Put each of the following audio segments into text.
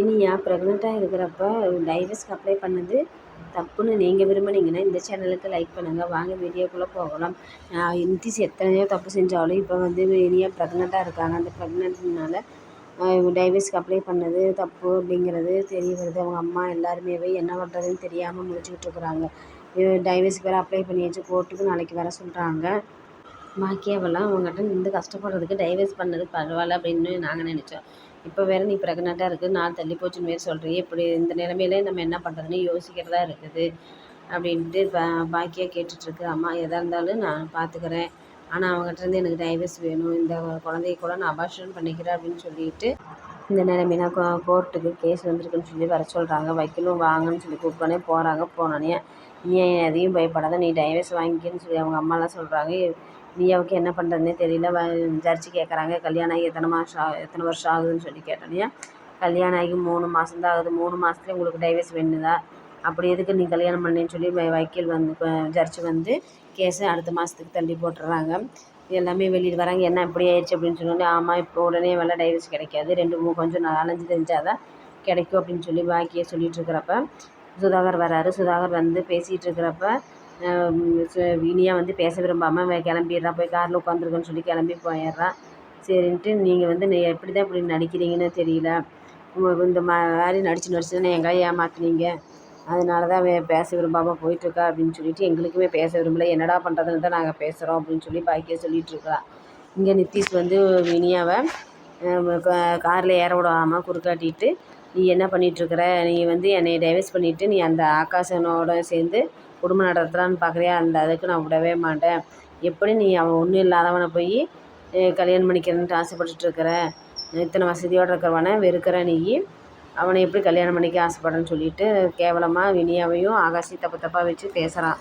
இனியா ப்ரெக்னெண்ட்டாக இருக்கிறப்ப டைவர்ஸ்க்கு அப்ளை பண்ணது தப்புன்னு நீங்கள் விரும்புனீங்கன்னா இந்த சேனலுக்கு லைக் பண்ணுங்கள். வாங்க வீடியோக்குள்ளே போகலாம். நிதிஷ் எத்தனையோ தப்பு செஞ்சாலும் இப்போ வந்து இனியா ப்ரெக்னெண்ட்டாக இருக்காங்க. அந்த ப்ரெக்னென்ட்னால டைவர்ஸ்க்கு அப்ளை பண்ணது தப்பு அப்படிங்கிறது தெரிய வருது. அவங்க அம்மா எல்லாருமே என்ன பண்ணுறதுன்னு தெரியாமல் முழிச்சுக்கிட்டு இருக்கிறாங்க. டைவர்ஸ்க்கு வேறு அப்ளை பண்ணியாச்சு, கோர்ட்டுக்கு நாளைக்கு வர சொல்கிறாங்க. பாக்கியாவெல்லாம் அவங்ககிட்ட நின்று கஷ்டப்படுறதுக்கு டைவர்ஸ் பண்ணது பரவாயில்ல அப்படின்னு நாங்கள் நினச்சோம். இப்போ வேறு நீ ப்ரெக்னெண்ட்டாக இருக்குது, நாள் தள்ளி போச்சுன்னு மாரி சொல்கிறீங்க. இப்படி இந்த நிலைமையிலே நம்ம என்ன பண்ணுறதுன்னு யோசிக்கிறதா இருக்குது அப்படின்ட்டு பாக்கியா கேட்டுட்ருக்கு. அம்மா எதாக இருந்தாலும் நான் பார்த்துக்கிறேன், ஆனால் அவங்ககிட்டருந்து எனக்கு டைவர்ஸ் வேணும், இந்த குழந்தைய கூட நான் அபார்ஷன் பண்ணிக்கிறேன் அப்படின்னு சொல்லிட்டு இந்த நிலைமையில கோர்ட்டுக்கு கேஸ் வந்திருக்குன்னு சொல்லி வர சொல்கிறாங்க. வக்கீலும் வாங்கன்னு சொல்லி கூப்பிட்டோன்னே போகிறாங்க. போனோடனே நீ எதையும் பயப்படாத, நீ டைவர்ஸ் வாங்கிக்கன்னு சொல்லி அவங்க அம்மாலாம் சொல்கிறாங்க. நீயாவுக்கு என்ன பண்ணுறதுனே தெரியல. ஜட்ஜி கேட்குறாங்க, கல்யாணம் ஆகி எத்தனை வருஷம் ஆகுதுன்னு சொல்லி கேட்டோன்னே, கல்யாணம் ஆகி 3 மாதம் தான் ஆகுது, 3 மாதத்துல உங்களுக்கு டைவர்ஸ் வேணுதா, அப்படி எதுக்கு நீ கல்யாணம் பண்ணேன்னு சொல்லி வக்கீல் ஜட்ஜி கேஸை அடுத்த மாதத்துக்கு தள்ளி போட்டுடுறாங்க. எல்லாமே வெளியில் வராங்க. என்ன இப்படி ஆயிடுச்சு அப்படின்னு சொன்னோன்னே, ஆமாம் இப்போ உடனே டைவர்ஸ் கிடைக்காது, கொஞ்சம் 4-5 தெரிஞ்சால் தான் கிடைக்கும் அப்படின்னு சொல்லி பாக்கியை சொல்லிகிட்டு இருக்கிறப்ப சுதாகர் வராரு. சுதாகர் பேசிகிட்டு இருக்கிறப்ப இனியா பேச விரும்பாமல் கிளம்பிடுறா. போய் காரில் உட்காந்துருக்குன்னு சொல்லி கிளம்பி போயிடுறான். சரின்ட்டு நீங்கள் நீ எப்படி தான் இப்படி நடிக்கிறீங்கன்னு தெரியல, இந்த மாதிரி நடிச்சு எங்களை ஏமாத்துனீங்க, அதனால தான் பேச விரும்பாமல் போயிட்டுருக்கா அப்படின்னு சொல்லிட்டு எங்களுக்குமே பேச விரும்பலை, என்னடா பண்ணுறதுன்னு தான் நாங்கள் பேசுகிறோம் அப்படின்னு சொல்லி பாக்கியை சொல்லிகிட்ருக்கா. இங்கே நிதிஷ் இனியாவை காரில் ஏற விடாமல் குறுக்காட்டிட்டு, நீ என்ன பண்ணிகிட்ருக்குற, நீ என்னை டைவர்ஸ் பண்ணிவிட்டு நீ அந்த ஆகாஷனோட சேர்ந்து குடும்பம் நடத்துகிறான்னு பார்க்குறியா, அந்த அதுக்கு நான் விடவே மாட்டேன், எப்படி நீ அவன் ஒன்றும் இல்லாதவனை போய் கல்யாணம் பண்ணிக்கிறேன்ட்டு ஆசைப்பட்டுருக்கிற, இத்தனை வசதியோடு இருக்கிறவனை வெறுக்கிற நீ, அவனை எப்படி கல்யாணம் பண்ணிக்க ஆசைப்படுறேன்னு சொல்லிட்டு கேவலமாக இனியாவையும் ஆகாஷையும் தப்பாக வச்சு பேசுகிறான்.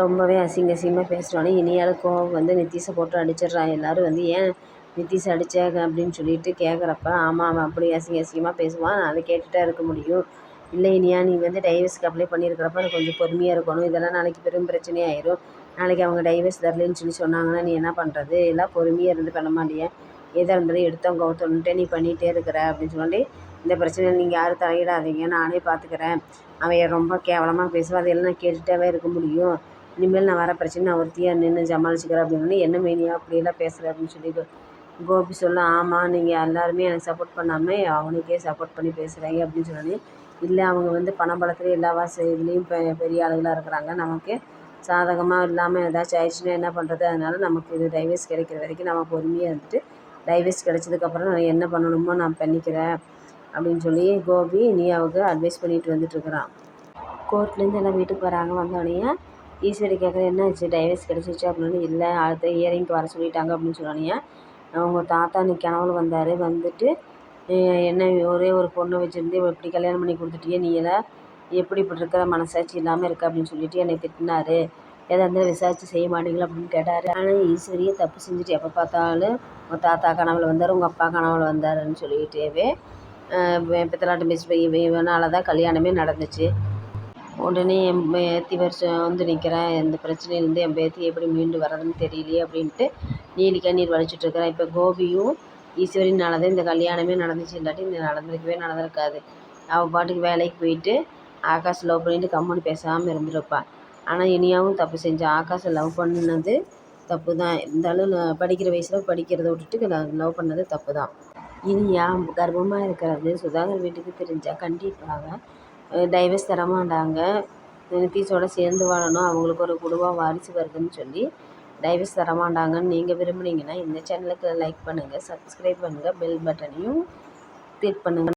ரொம்பவே அசிங்கமாக பேசுகிறானே. இனியாவுக்கு கோவம் நிதிஷை போட்டு அடிச்சிடுறான். எல்லோரும் ஏன் நிதிஷ் அடித்தாங்க அப்படின்னு சொல்லிட்டு கேட்குறப்ப, ஆமாம் அவன் அப்படி அசிங்கமாக பேசுவான், அதை கேட்டுகிட்டே இருக்க முடியும். இல்லை இனியா, நீ டைவர்ஸ்க்கு அப்ளை பண்ணியிருக்கிறப்ப கொஞ்சம் பொறுமையாக இருக்கணும், இதெல்லாம் நாளைக்கு பெரும் பிரச்சனையாயிரும், நாளைக்கு அவங்க டைவர்ஸ் தரலன்னு சொல்லி சொன்னாங்கன்னா நீ என்ன பண்ணுறது, எல்லாம் பொறுமையாக இருந்து பண்ண மாட்டியா, எதாக இருந்தாலும் எடுத்தவங்க கவுத்தன்ட்டு நீ பண்ணிகிட்டே இருக்கிற அப்படின்னு சொல்லி, இந்த பிரச்சனையில் நீங்கள் யாரும் தலையிடாதீங்க, நானே பார்த்துக்கிறேன், அவன் ரொம்ப கேவலமாக பேசுவான், அதையெல்லாம் நான் கேட்டுகிட்டே இருக்க முடியும், இனிமேல் நான் வர பிரச்சனை நான் ஒருத்தியாக நின்று சமாளிச்சுக்கிறேன் அப்படின்னு. என்ன மேனியா அப்படியெல்லாம் பேசுகிறேன் அப்படின்னு சொல்லி கோபி சொல்ல, ஆமாம் நீங்கள் எல்லாருமே எனக்கு சப்போர்ட் பண்ணாமல் அவனுக்கே சப்போர்ட் பண்ணி பேசுகிறாங்க அப்படின்னு சொன்னோன்னே, இல்லை அவங்க பணம் பலத்தில் எல்லா இதுலேயும் பெரிய ஆளுகளாக இருக்கிறாங்க, நமக்கு சாதகமாக இல்லாமல் ஏதாச்சும் ஆயிடுச்சுன்னா என்ன பண்ணுறது, அதனால் நமக்கு இது டைவர்ஸ் கிடைக்கிற வரைக்கும் நம்ம பொறுமையாக இருந்துட்டு டைவர்ஸ் கிடைச்சதுக்கப்புறம் நான் என்ன பண்ணணுமோ நான் பண்ணிக்கிறேன் அப்படின்னு சொல்லி கோபி இனியாவுக்கு அட்வைஸ் பண்ணிட்டு வந்துட்டுருக்குறான். கோர்ட்லேருந்து எல்லாம் வீட்டுக்கு வராங்க. வந்தோடனே ஈஸ்வரி கேட்குற, என்ன ஆச்சு, டைவர்ஸ் கிடச்சிச்சு அப்படின்னு. இல்லை அடுத்த ஹியரிங்க்கு வர சொல்லிட்டாங்க அப்படின்னு சொன்னோடனே, அவங்க தாத்தா இன்னைக்கு கனவுல வந்தார். வந்துட்டு என்ன ஒரே ஒரு பொண்ணை வச்சுருந்து எப்படி கல்யாணம் பண்ணி கொடுத்துட்டியே, நீ எல்லாம் எப்படி இப்படி இருக்கிற, மனசாட்சி இல்லாமல் இருக்க அப்படின்னு சொல்லிட்டு என்னை திட்டினார், எதாக இருந்தாலும் விசாரித்து செய்ய மாட்டீங்களா அப்படின்னு கேட்டார். ஆனால் ஈஸ்வரியை தப்பு செஞ்சுட்டு எப்போ பார்த்தாலும் உங்கள் தாத்தா கனவுல வந்தார், உங்கள் அப்பா கனவுல வந்தாருன்னு சொல்லிகிட்டேவே பித்தலாட்டம் பேசி இவனால தான் கல்யாணமே நடந்துச்சு. உடனே என் பேத்தி வருஷம் நிற்கிறேன், எந்த பிரச்சனையிலேருந்து என் பேத்தி எப்படி மீண்டு வர்றதுன்னு தெரியலையே அப்படின்ட்டு நீலி கண்ணீர் வலிச்சுட்ருக்கிறேன். இப்போ கோபியும் ஈஸ்வரினால தான் இந்த கல்யாணமே நடந்துச்சு, இல்லாட்டி இந்த நடந்திருக்காது. அவள் பாட்டுக்கு வேலைக்கு போயிட்டு ஆகாஷ் லவ் பண்ணிட்டு கம்முன்னு பேசாமல் இருந்துருப்பாள். ஆனால் இனியாவும் தப்பு செஞ்சான். ஆகாஷை லவ் பண்ணது தப்பு தான், இருந்தாலும் படிக்கிற வயசில் படிக்கிறத விட்டுட்டு லவ் பண்ணது தப்பு தான். இனியா கர்ப்பமாக இருக்கிறது சுதாகர் வீட்டுக்கு தெரிஞ்சால் கண்டிப்பாக டைவர்ஸ் தரமாட்டாங்க, நிதிஷோட சேர்ந்து வாழணும், அவங்களுக்கு ஒரு குடும்பம் வாரிசு வருதுன்னு சொல்லி டைவர்ஸ் தரமாட்டாங்கன்னு நீங்கள் விரும்புனீங்கன்னா இந்த சேனலுக்கு லைக் பண்ணுங்கள், சப்ஸ்கிரைப் பண்ணுங்கள், பெல் பட்டனையும் கிளிக் பண்ணுங்கள்.